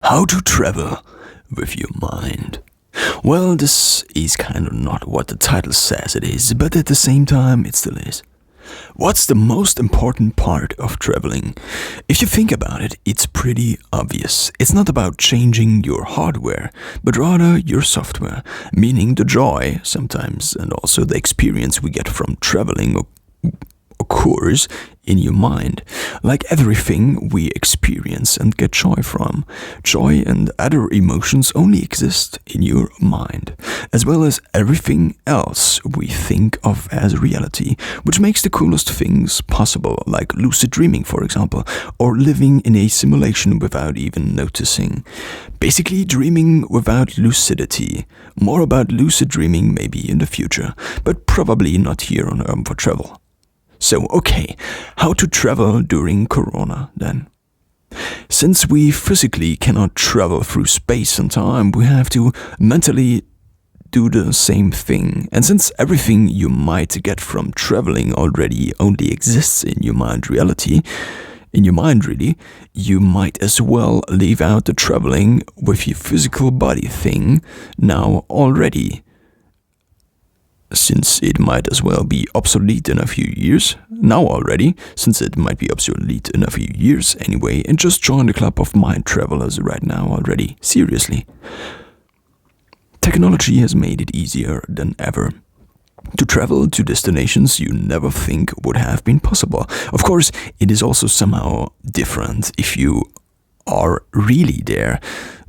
How to travel with your mind. Well, this is kind of not what the title says it is, but at the same time, it still is. What's the most important part of traveling? If you think about it, it's pretty obvious. It's not about changing your hardware, but rather your software, meaning the joy, sometimes, and also the experience we get from traveling occurs in your mind. Like everything we experience and get joy from, joy and other emotions only exist in your mind, as well as everything else we think of as reality, which makes the coolest things possible, like lucid dreaming, for example, or living in a simulation without even noticing. Basically, dreaming without lucidity. More about lucid dreaming maybe in the future, but probably not here on for travel. So, okay, how to travel during Corona then? Since we physically cannot travel through space and time, we have to mentally do the same thing. And since everything you might get from traveling already only exists in your mind really, you might as well leave out the traveling with your physical body thing now already. Since it might as well be obsolete in a few years, now already, since it might be obsolete in a few years anyway, and just join the club of mind travelers right now already, seriously. Technology has made it easier than ever to travel to destinations you never think would have been possible. Of course, it is also somehow different if you are really there,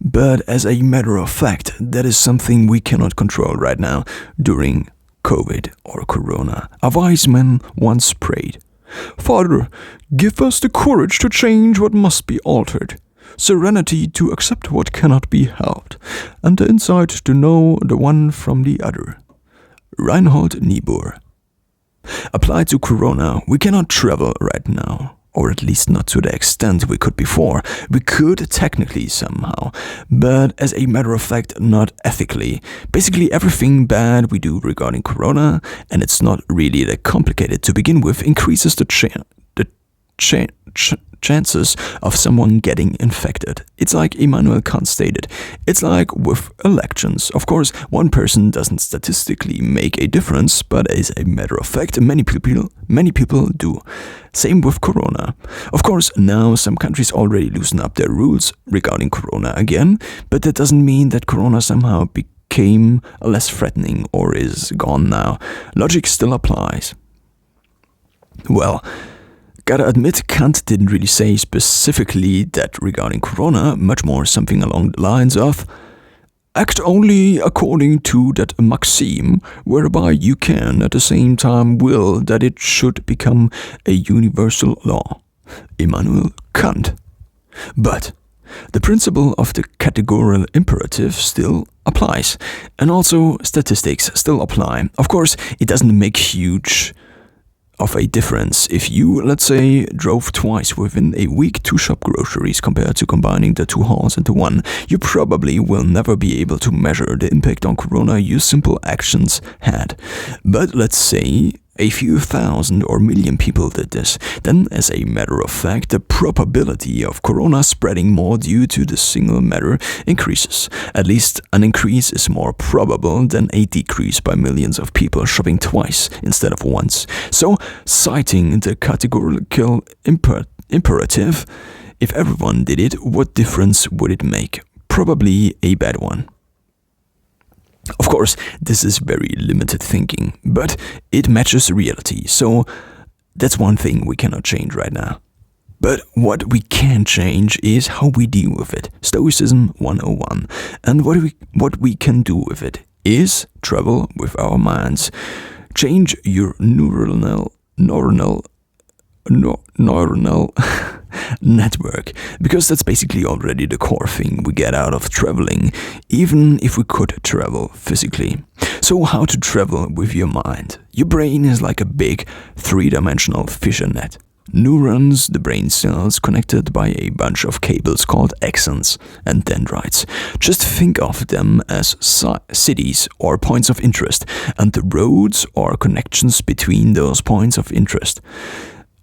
but as a matter of fact, that is something we cannot control right now during COVID or Corona. A wise man once prayed, "Father, give us the courage to change what must be altered, serenity to accept what cannot be helped, and the insight to know the one from the other." Reinhold Niebuhr. Applied to Corona, we cannot travel right now. Or at least not to the extent we could before. We could technically somehow, but as a matter of fact, not ethically. Basically everything bad we do regarding Corona, and it's not really that complicated to begin with, increases the chances of someone getting infected. It's like Immanuel Kant stated. It's like with elections. Of course, one person doesn't statistically make a difference, but as a matter of fact, many people do. Same with Corona. Of course, now some countries already loosen up their rules regarding Corona again, but that doesn't mean that Corona somehow became less threatening or is gone now. Logic still applies. Well, gotta admit, Kant didn't really say specifically that regarding Corona, much more something along the lines of act only according to that maxim, whereby you can at the same time will that it should become a universal law. Immanuel Kant. But the principle of the categorical imperative still applies, and also statistics still apply. Of course, it doesn't make huge of a difference if you, let's say, drove twice within a week to shop groceries compared to combining the two hauls into one. You probably will never be able to measure the impact on Corona your simple actions had. But let's say a few thousand or million people did this, then as a matter of fact, the probability of Corona spreading more due to the single matter increases. At least an increase is more probable than a decrease by millions of people shopping twice instead of once. So, citing the categorical imperative, if everyone did it, what difference would it make? Probably a bad one. Of course, this is very limited thinking, but it matches reality, so that's one thing we cannot change right now. But what we can change is how we deal with it. Stoicism 101. And what we can do with it is travel with our minds. Change your neuronal network, because that's basically already the core thing we get out of traveling, even if we could travel physically. So how to travel with your mind? Your brain is like a big three-dimensional fissure net. Neurons, the brain cells connected by a bunch of cables called axons and dendrites. Just think of them as cities or points of interest, and the roads or connections between those points of interest.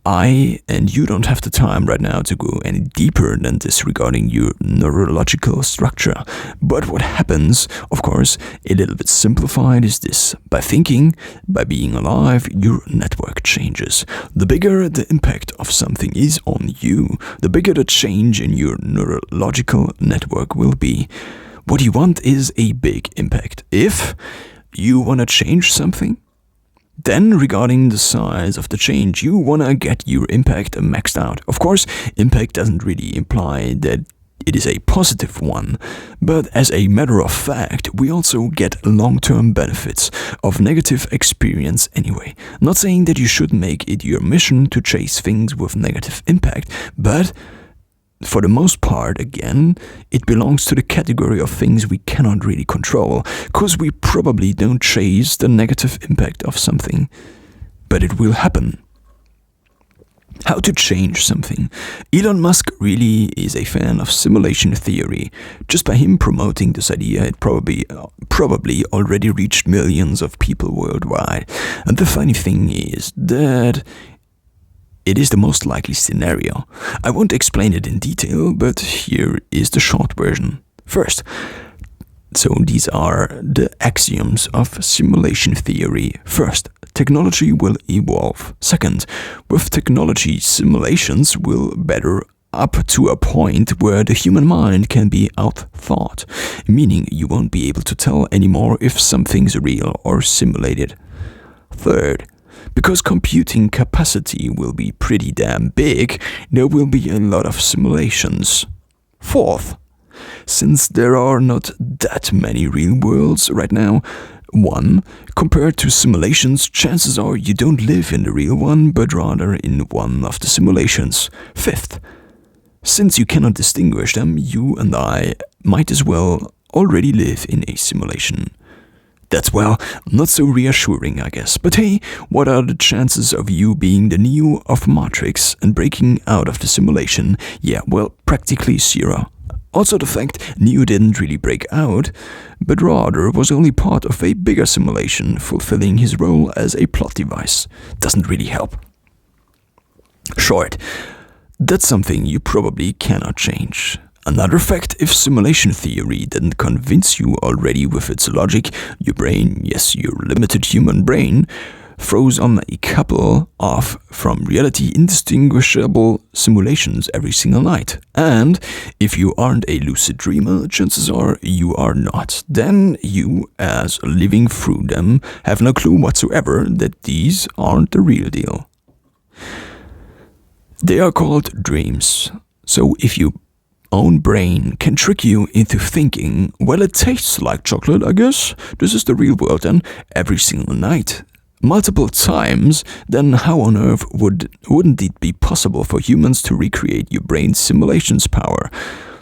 and you don't have the time right now to go any deeper than this regarding your neurological structure. But what happens, of course, a little bit simplified, is this. By thinking, by being alive, your network changes. The bigger the impact of something is on you, the bigger the change in your neurological network will be. What you want is a big impact. If you want to change something, then regarding the size of the change, you want to get your impact maxed out. Of course, impact doesn't really imply that it is a positive one, but as a matter of fact, we also get long-term benefits of negative experience anyway. Not saying that you should make it your mission to chase things with negative impact, but for the most part, again, it belongs to the category of things we cannot really control, because we probably don't chase the negative impact of something, but it will happen. How to change something. Elon Musk really is a fan of simulation theory. Just by him promoting this idea, it probably already reached millions of people worldwide. And the funny thing is that it is the most likely scenario. I won't explain it in detail, but here is the short version. First, so these are the axioms of simulation theory. First, technology will evolve. Second, with technology, simulations will better up to a point where the human mind can be outthought, meaning you won't be able to tell anymore if something's real or simulated. Third, because computing capacity will be pretty damn big, there will be a lot of simulations. Fourth, since there are not that many real worlds right now, compared to simulations, chances are you don't live in the real one, but rather in one of the simulations. Fifth, since you cannot distinguish them, you and I might as well already live in a simulation. That's, well, not so reassuring, I guess. But hey, what are the chances of you being the Neo of Matrix and breaking out of the simulation? Yeah, well, practically zero. Also the fact Neo didn't really break out, but rather was only part of a bigger simulation, fulfilling his role as a plot device. Doesn't really help. Short, that's something you probably cannot change. Another fact, if simulation theory didn't convince you already with its logic, your brain, yes, your limited human brain, throws on a couple of from reality indistinguishable simulations every single night. And if you aren't a lucid dreamer, chances are you are not. Then you, as living through them, have no clue whatsoever that these aren't the real deal. They are called dreams. So if your own brain can trick you into thinking, well, it tastes like chocolate, I guess, this is the real world, and every single night, multiple times, then how on earth wouldn't it be possible for humans to recreate your brain's simulations power?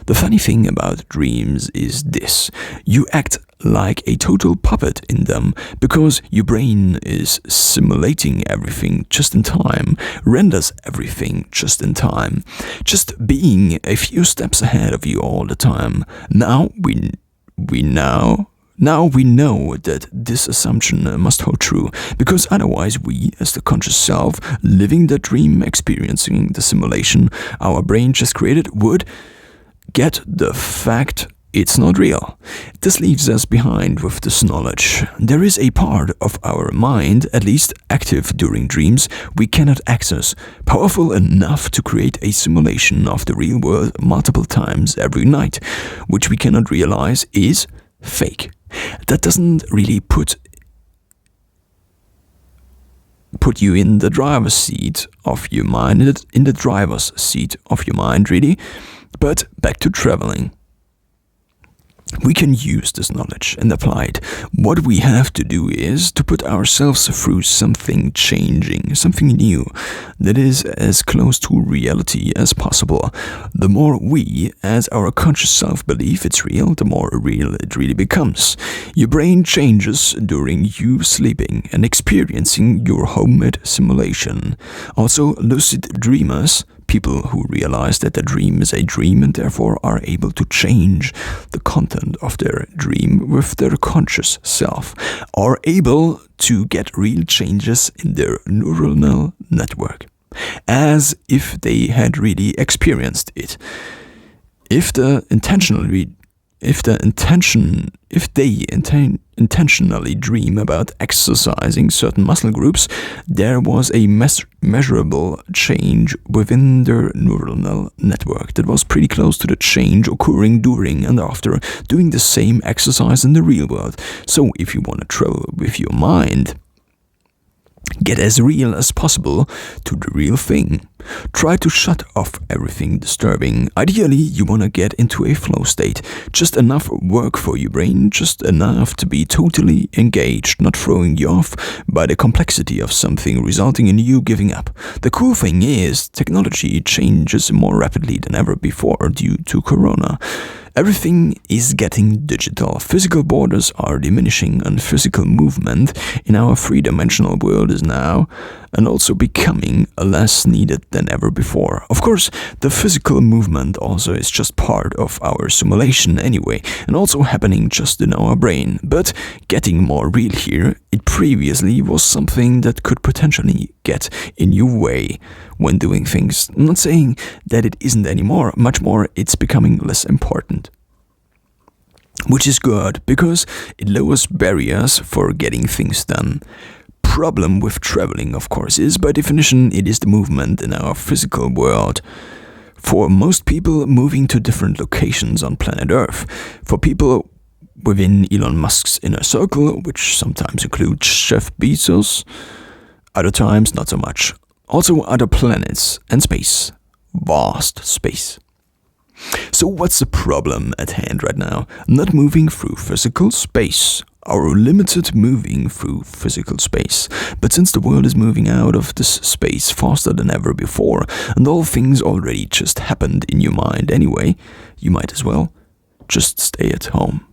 The funny thing about dreams is this: you act like a total puppet in them, because your brain is simulating everything just in time, renders everything just in time, just being a few steps ahead of you all the time. Now we know that this assumption must hold true, because otherwise we, as the conscious self, living the dream, experiencing the simulation our brain just created, would get the fact it's not real. This leaves us behind with this knowledge. There is a part of our mind, at least active during dreams, we cannot access, powerful enough to create a simulation of the real world multiple times every night, which we cannot realize is fake. That doesn't really put you in the driver's seat of your mind, in the driver's seat of your mind, really. But back to traveling. We can use this knowledge and apply it. What we have to do is to put ourselves through something changing, something new, that is as close to reality as possible. The more we, as our conscious self, believe it's real, the more real it really becomes. Your brain changes during you sleeping and experiencing your homemade simulation. Also, lucid dreamers, people who realize that a dream is a dream and therefore are able to change the content of their dream with their conscious self, are able to get real changes in their neuronal network. as if they had really experienced it. If they intentionally dream about exercising certain muscle groups, there was a measurable change within their neuronal network that was pretty close to the change occurring during and after doing the same exercise in the real world. So if you want to travel with your mind, get as real as possible to the real thing. Try to shut off everything disturbing. Ideally, you want to get into a flow state. Just enough work for your brain, just enough to be totally engaged, not throwing you off by the complexity of something resulting in you giving up. The cool thing is, technology changes more rapidly than ever before due to Corona. Everything is getting digital. Physical borders are diminishing, and physical movement in our three-dimensional world is now and also becoming less needed than ever before. Of course, the physical movement also is just part of our simulation anyway, and also happening just in our brain. But getting more real here, it previously was something that could potentially get in your way when doing things. I'm not saying that it isn't anymore, much more it's becoming less important. Which is good, because it lowers barriers for getting things done. Problem with traveling, of course, is by definition it is the movement in our physical world. For most people, moving to different locations on planet Earth. For people within Elon Musk's inner circle, which sometimes includes Jeff Bezos, other times not so much. Also other planets and space. Vast space. So what's the problem at hand right now? Not moving through physical space. Our limited moving through physical space. But since the world is moving out of this space faster than ever before, and all things already just happened in your mind anyway, you might as well just stay at home.